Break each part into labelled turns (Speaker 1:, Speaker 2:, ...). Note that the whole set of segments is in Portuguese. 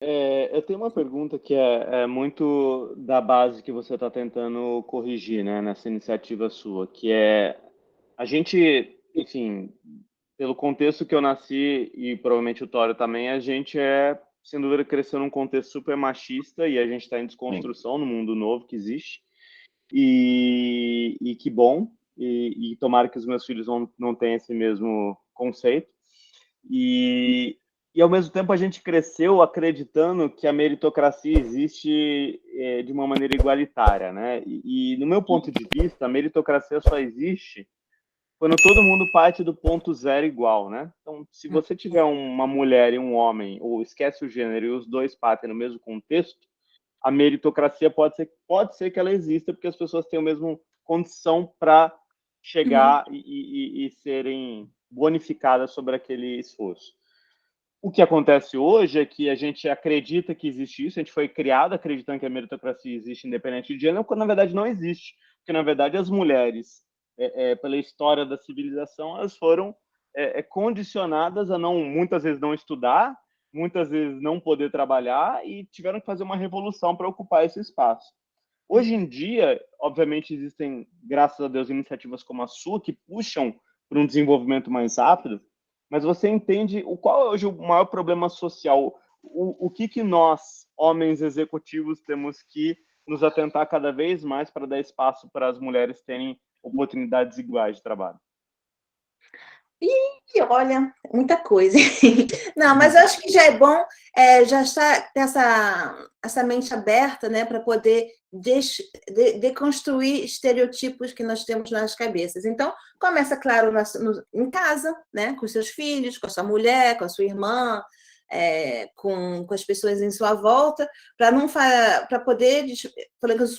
Speaker 1: Eu tenho uma pergunta que é muito da base que você está tentando corrigir, né, nessa iniciativa sua, que é a gente, enfim, pelo contexto que eu nasci e provavelmente o Tório também, a gente sem dúvida, cresceu num contexto super machista e a gente está em
Speaker 2: Sim.
Speaker 1: desconstrução no mundo novo que existe. E que bom, e tomara que os meus filhos não tenham esse mesmo conceito. E, e ao mesmo tempo a gente cresceu acreditando que a meritocracia existe de uma maneira igualitária, né? No meu ponto de vista, a meritocracia só existe quando todo mundo parte do ponto zero igual, né? Então, se você tiver uma mulher e um homem, ou esquece o gênero e os dois partem no mesmo contexto, a meritocracia pode ser que ela exista, porque as pessoas têm a mesma condição para
Speaker 3: Uhum.
Speaker 1: chegar e serem bonificadas sobre aquele esforço. O que acontece hoje é que a gente acredita que existe isso, a gente foi criado acreditando que a meritocracia existe independente de gênero, quando na verdade não existe. Porque na verdade as mulheres, pela história da civilização, elas foram condicionadas a muitas vezes não estudar, muitas vezes não poder trabalhar e tiveram que fazer uma revolução para ocupar esse espaço. Hoje em dia, obviamente, existem, graças a Deus, iniciativas como a sua que puxam para um desenvolvimento mais rápido, mas você entende qual é hoje o maior problema social? O que nós, homens executivos, temos que nos atentar cada vez mais para dar espaço para as mulheres terem oportunidades iguais de trabalho?
Speaker 3: E olha, muita coisa. Não, mas eu acho que já é bom já estar com essa mente aberta, né, para poder deconstruir estereotipos que nós temos nas cabeças. Então, começa, claro, em casa, né, com seus filhos, com a sua mulher, com a sua irmã, com as pessoas em sua volta, para poder,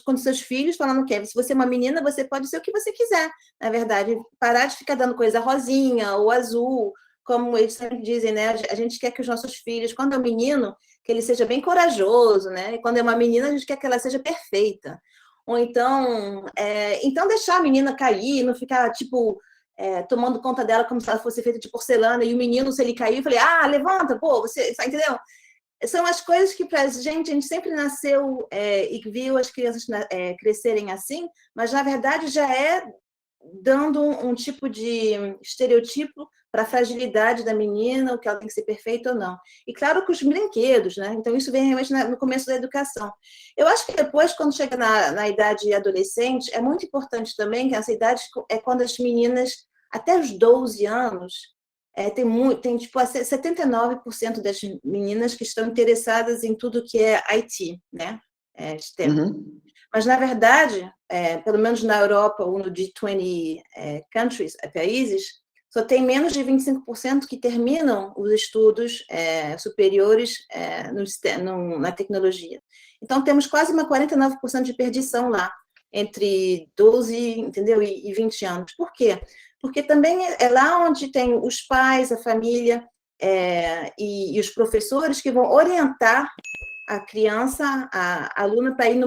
Speaker 3: com seus filhos, falando que se você é uma menina, você pode ser o que você quiser, na verdade, parar de ficar dando coisa rosinha ou azul, como eles sempre dizem, né? A gente quer que os nossos filhos, quando é um menino, que ele seja bem corajoso, né? E quando é uma menina, a gente quer que ela seja perfeita. Ou então deixar a menina cair, não ficar, tipo, tomando conta dela como se ela fosse feita de porcelana, e o menino, se ele cair, eu falei, levanta, pô, você, entendeu? São as coisas que para a gente sempre nasceu e viu as crianças crescerem assim, mas na verdade já dando um tipo de estereotipo para a fragilidade da menina, o que ela tem que ser perfeita ou não. E claro que os brinquedos, né? Então isso vem realmente no começo da educação. Eu acho que depois, quando chega na idade adolescente, é muito importante também que essa idade é quando as meninas, até os 12 anos, tem tipo 79% das meninas que estão interessadas em tudo que é IT, né? STEM.
Speaker 2: Uhum.
Speaker 3: Mas, na verdade, pelo menos na Europa ou no G20 countries, países, só tem menos de 25% que terminam os estudos superiores na tecnologia. Então, temos quase uma 49% de perdição lá, entre 12, entendeu, e 20 anos. Por quê? Porque também é lá onde tem os pais, a família e os professores que vão orientar a criança, a aluna, para ir numa